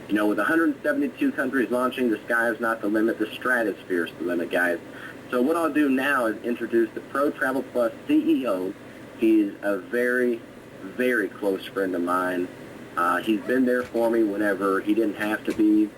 You know, with 172 countries launching, the sky is not the limit. The stratosphere is the limit, guys. So what I'll do now is introduce the ProTravelPLUS CEO. He's a very, very close friend of mine. He's been there for me whenever he didn't have to be.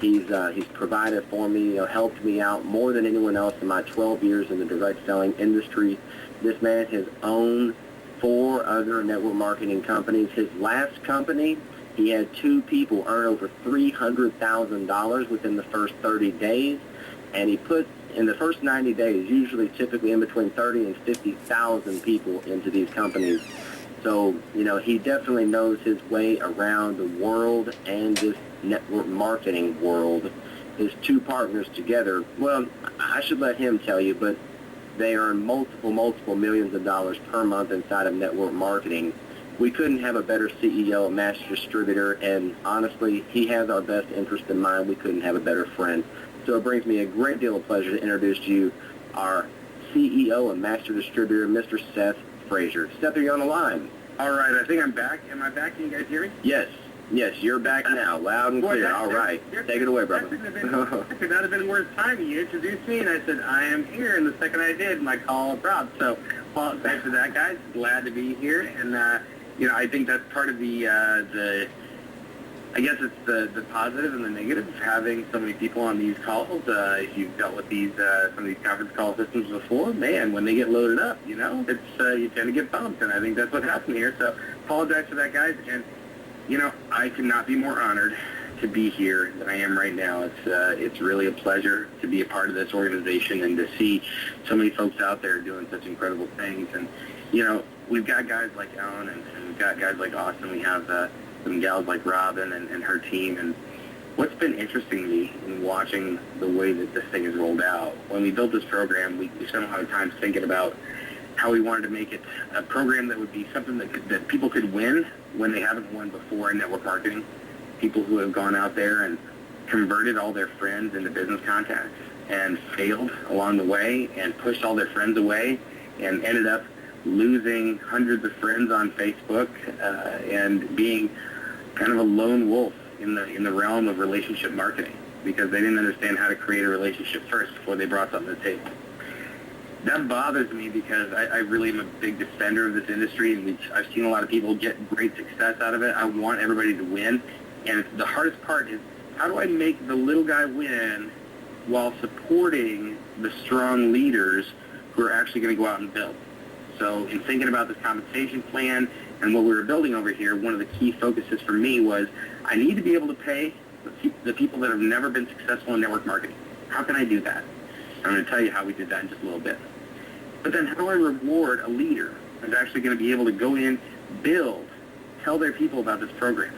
He's provided for me, you know, helped me out more than anyone else in my 12 years in the direct selling industry. This man has owned 4 other network marketing companies. His last company, he had 2 people earn over $300,000 within the first 30 days, and he put in the first 90 days, usually typically in between 30 and 50,000 people into these companies. So, you know, he definitely knows his way around the world and this network marketing world. His 2 partners together, well, I should let him tell you, but they earn multiple millions of dollars per month inside of network marketing. We couldn't have a better CEO, a master distributor, and honestly, he has our best interest in mind. We couldn't have a better friend. So it brings me a great deal of pleasure to introduce to you our CEO and master distributor, Mr. Seth Frazier. Seth, are you on the line? All right, I think I'm back. Am I back? Can you guys hear me? Yes, you're back now, loud and clear. All right, take it away, brother. That could not have been worth timing. You introduced me, and I said, I am here, and the second I did, my call dropped. So, apologize for that, guys. Glad to be here, and, you know, I think that's part of the I guess it's the positive and the negative of having so many people on these calls. If you've dealt with these some of these conference call systems before, man, when they get loaded up, you know, it's you tend to get bumped, and I think that's what happened here. So apologize for that, guys. And you know, I could not be more honored to be here than I am right now. It's really a pleasure to be a part of this organization and to see so many folks out there doing such incredible things. And you know, we've got guys like Ellen and we've got guys like Austin. We have some gals like Robin and her team. And what's been interesting to me in watching the way that this thing is rolled out, when we built this program, we spent a lot of time thinking about how we wanted to make it a program that would be something that people could win when they haven't won before in network marketing. People who have gone out there and converted all their friends into business contacts and failed along the way and pushed all their friends away and ended up losing hundreds of friends on Facebook and being kind of a lone wolf in the realm of relationship marketing because they didn't understand how to create a relationship first before they brought something to the table. That bothers me because I really am a big defender of this industry, and I've seen a lot of people get great success out of it. I want everybody to win, and the hardest part is how do I make the little guy win while supporting the strong leaders who are actually going to go out and build. So in thinking about this compensation plan and what we were building over here, one of the key focuses for me was I need to be able to pay the people that have never been successful in network marketing. How can I do that? I'm going to tell you how we did that in just a little bit. But then how do I reward a leader that's actually going to be able to go in, build, tell their people about this program?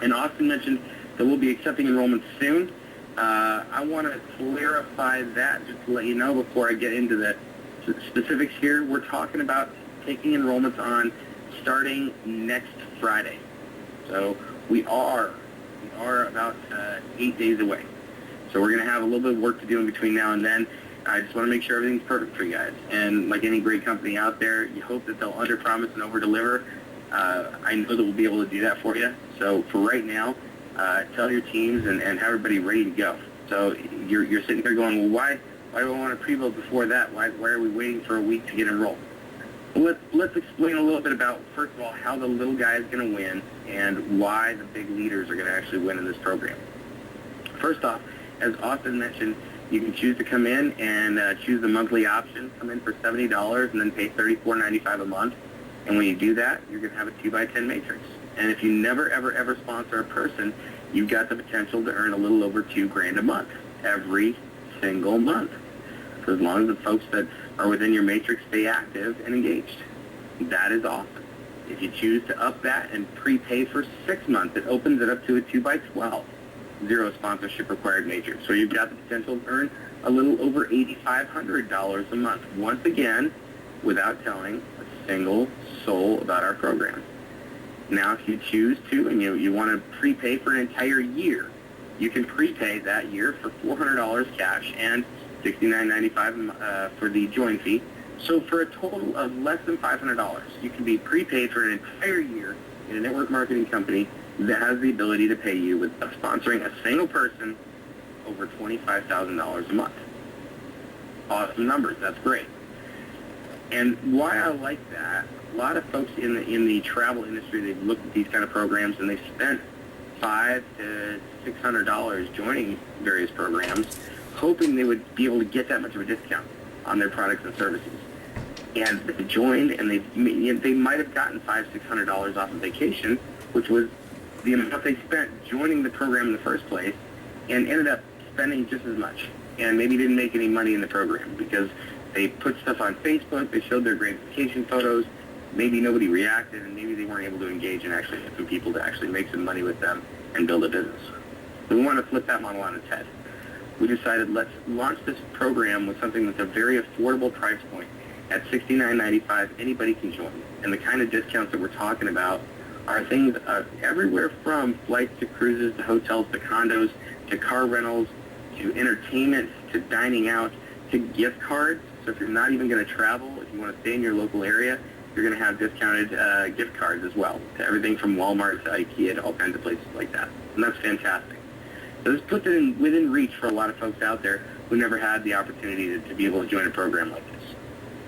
And Austin mentioned that we'll be accepting enrollments soon. I want to clarify that just to let you know before I get into the specifics here. We're talking about taking enrollments on starting next Friday. So we are about 8 days away. So we're going to have a little bit of work to do in between now and then. I just want to make sure everything's perfect for you guys. And like any great company out there, you hope that they'll under-promise and over-deliver. I know that we'll be able to do that for you. So for right now, tell your teams and have everybody ready to go. So you're sitting there going, well, why do I want to pre-build before that? Why are we waiting for a week to get enrolled? Well, let's explain a little bit about, first of all, how the little guy is going to win and why the big leaders are going to actually win in this program. First off, as Austin mentioned, you can choose to come in and choose the monthly option, come in for $70 and then pay $34.95 a month. And when you do that, you're going to have a 2x10 matrix. And if you never, ever sponsor a person, you've got the potential to earn a little over $2,000 a month every single month. So as long as the folks that are within your matrix stay active and engaged. That is awesome. If you choose to up that and prepay for 6 months, it opens it up to a 2x12. Zero sponsorship required matrix. So you've got the potential to earn a little over $8,500 a month. Once again, without telling a single soul about our program. Now, if you choose to and you want to prepay for an entire year, you can prepay that year for $400 cash and $69.95 for the join fee. So for a total of less than $500, you can be prepaid for an entire year in a network marketing company that has the ability to pay you with sponsoring a single person over $25,000 a month. Awesome numbers. That's great. And why I like that, a lot of folks in the travel industry, they've looked at these kind of programs and they've spent $500 to $600 joining various programs, hoping they would be able to get that much of a discount on their products and services. And they joined, and they might have gotten $500, $600 off of vacation, which was the amount they spent joining the program in the first place, and ended up spending just as much, and maybe didn't make any money in the program because they put stuff on Facebook, they showed their great vacation photos, maybe nobody reacted, and maybe they weren't able to engage and actually get some people to actually make some money with them and build a business. So we want to flip that model on its head. We decided let's launch this program with something that's a very affordable price point. At $69.95, anybody can join. And the kind of discounts that we're talking about are things everywhere from flights to cruises to hotels to condos to car rentals to entertainment to dining out to gift cards. So if you're not even going to travel, if you want to stay in your local area, you're going to have discounted gift cards as well, to everything from Walmart to IKEA to all kinds of places like that. And that's fantastic. So this puts it within reach for a lot of folks out there who never had the opportunity to be able to join a program like this.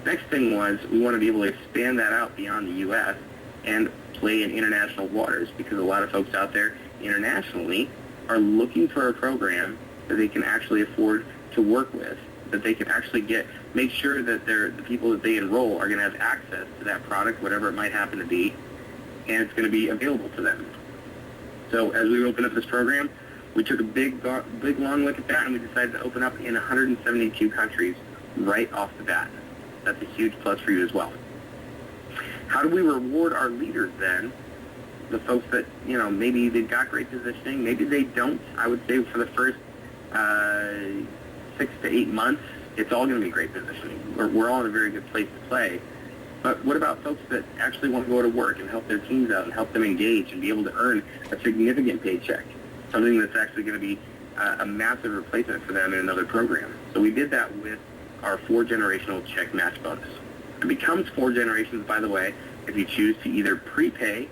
Next thing was we want to be able to expand that out beyond the U.S. and play in international waters, because a lot of folks out there internationally are looking for a program that they can actually afford to work with, that they can actually make sure that the people that they enroll are going to have access to that product, whatever it might happen to be, and it's going to be available to them. So as we opened up this program, we took a big long look at that, and we decided to open up in 172 countries right off the bat. That's a huge plus for you as well. How do we reward our leaders then? The folks that, maybe they've got great positioning, maybe they don't. I would say for the first 6 to 8 months, it's all going to be great positioning. We're all in a very good place to play. But what about folks that actually want to go to work and help their teams out and help them engage and be able to earn a significant paycheck, something that's actually going to be a massive replacement for them in another program? So we did that with our 4-generational check match bonus. It becomes 4 generations, by the way, if you choose to either prepay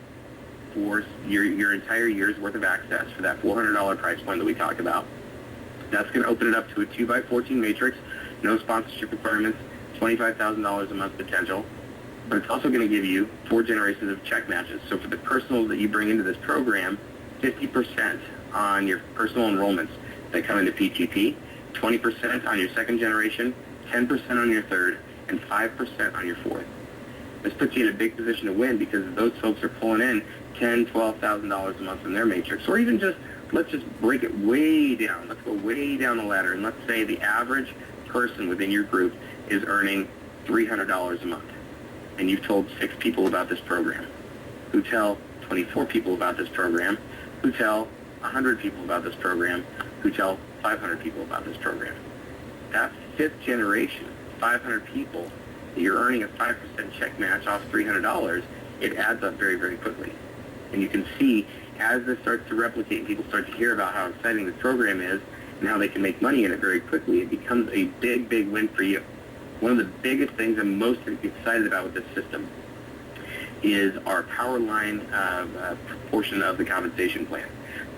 for your entire year's worth of access for that $400 price point that we talked about. That's going to open it up to a 2x14 matrix, no sponsorship requirements, $25,000 a month potential. But it's also going to give you 4 generations of check matches. So for the personals that you bring into this program, 50% on your personal enrollments that come into PTP, 20% on your 2nd generation, 10% on your 3rd, and 5% on your 4th. This puts you in a big position to win, because those folks are pulling in $10,000, $12,000 a month from their matrix. Or even let's just break it way down. Let's go way down the ladder, and let's say the average person within your group is earning $300 a month. And you've told 6 people about this program, who tell 24 people about this program, who tell 100 people about this program, who tell 500 people about this program. That 5th generation, 500 people, that you're earning a 5% check match off $300, it adds up very, very quickly. And you can see as this starts to replicate and people start to hear about how exciting this program is and how they can make money in it very quickly, it becomes a big, big win for you. One of the biggest things I'm most excited about with this system is our Powerline portion of the compensation plan.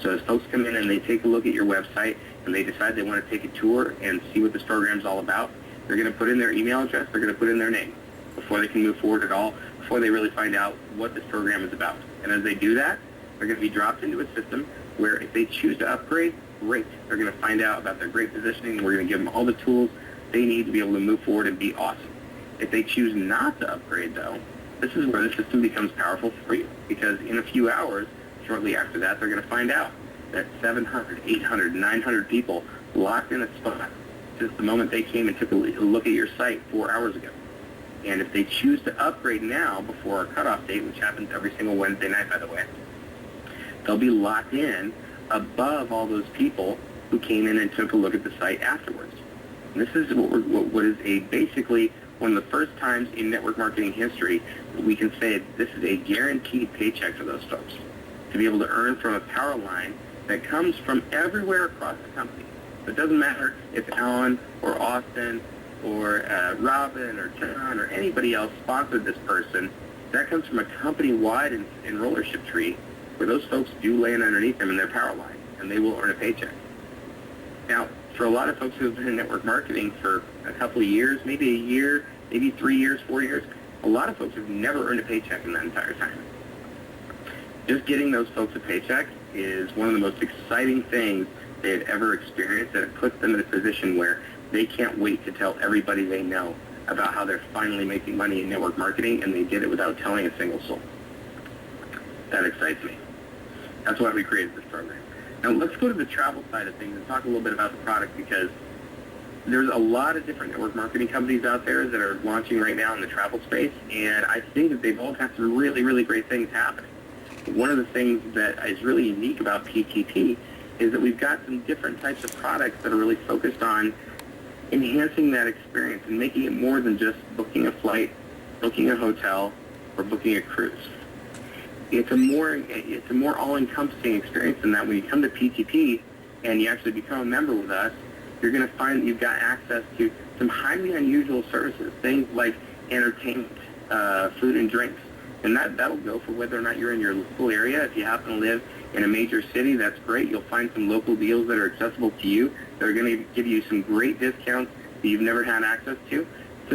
So as folks come in and they take a look at your website and they decide they want to take a tour and see what this program is all about, they're going to put in their email address, they're going to put in their name before they can move forward at all, before they really find out what this program is about. And as they do that, they're going to be dropped into a system where if they choose to upgrade, great. They're going to find out about their great positioning. We're going to give them all the tools they need to be able to move forward and be awesome. If they choose not to upgrade, though, this is where the system becomes powerful for you, because in a few hours, shortly after that, they're going to find out that 700, 800, 900 people locked in a spot since the moment they came and took a look at your site 4 hours ago. And if they choose to upgrade now before our cutoff date, which happens every single Wednesday night, by the way, they'll be locked in above all those people who came in and took a look at the site afterwards. And this is what is basically one of the first times in network marketing history that we can say this is a guaranteed paycheck for those folks, to be able to earn from a power line that comes from everywhere across the company. It doesn't matter if Alan or Austin or Robin or John or anybody else sponsored this person. that comes from a company-wide enrollership tree where those folks do land underneath them in their Powerline, and they will earn a paycheck. Now, for a lot of folks who have been in network marketing for a couple of years, maybe a year, maybe 3 years, 4 years, a lot of folks have never earned a paycheck in that entire time. Just getting those folks a paycheck is one of the most exciting things they've ever experienced, and it puts them in a position where they can't wait to tell everybody they know about how they're finally making money in network marketing, and they did it without telling a single soul. That excites me. That's why we created this program. Now let's go to the travel side of things and talk a little bit about the product, because there's a lot of different network marketing companies out there that are launching right now in the travel space, and I think that they've all got some really, really great things happening. One of the things that is really unique about PTP is that we've got some different types of products that are really focused on enhancing that experience and making it more than just booking a flight, booking a hotel, or booking a cruise. It's a more all-encompassing experience than that. When you come to PTP and you actually become a member with us, you're going to find that you've got access to some highly unusual services, things like entertainment, food and drinks. And that'll go for whether or not you're in your local area. If you happen to live in a major city, that's great. You'll find some local deals that are accessible to you. They're going to give you some great discounts that you've never had access to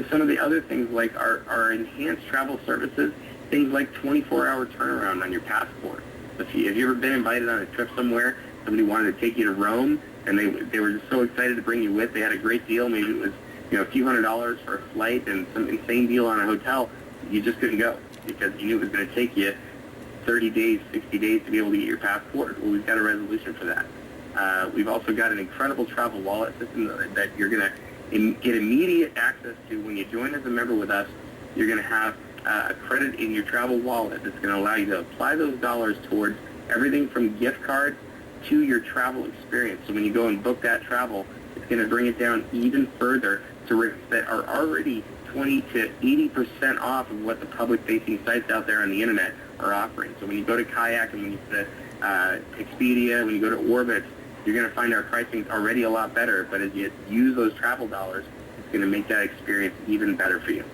some of the other things like our enhanced travel services, things like 24-hour turnaround on your passport. If you've ever been invited on a trip somewhere, somebody wanted to take you to Rome, and they were just so excited to bring you with. They had a great deal. Maybe it was a few $100s for a flight and some insane deal on a hotel. You just couldn't go because you knew it was going to take you 30 days, 60 days to be able to get your passport. Well, we've got a resolution for that. We've also got an incredible travel wallet system that you're going to get immediate access to when you join as a member with us. You're going to have a credit in your travel wallet that's going to allow you to apply those dollars towards everything from gift cards to your travel experience. So when you go and book that travel, it's going to bring it down even further to rates that are already 20 to 80% off of what the public-facing sites out there on the internet are offering. So when you go to Kayak and when you go to Expedia, when you go to Orbitz, you're going to find our pricing already a lot better. But as you use those travel dollars, it's going to make that experience even better for you.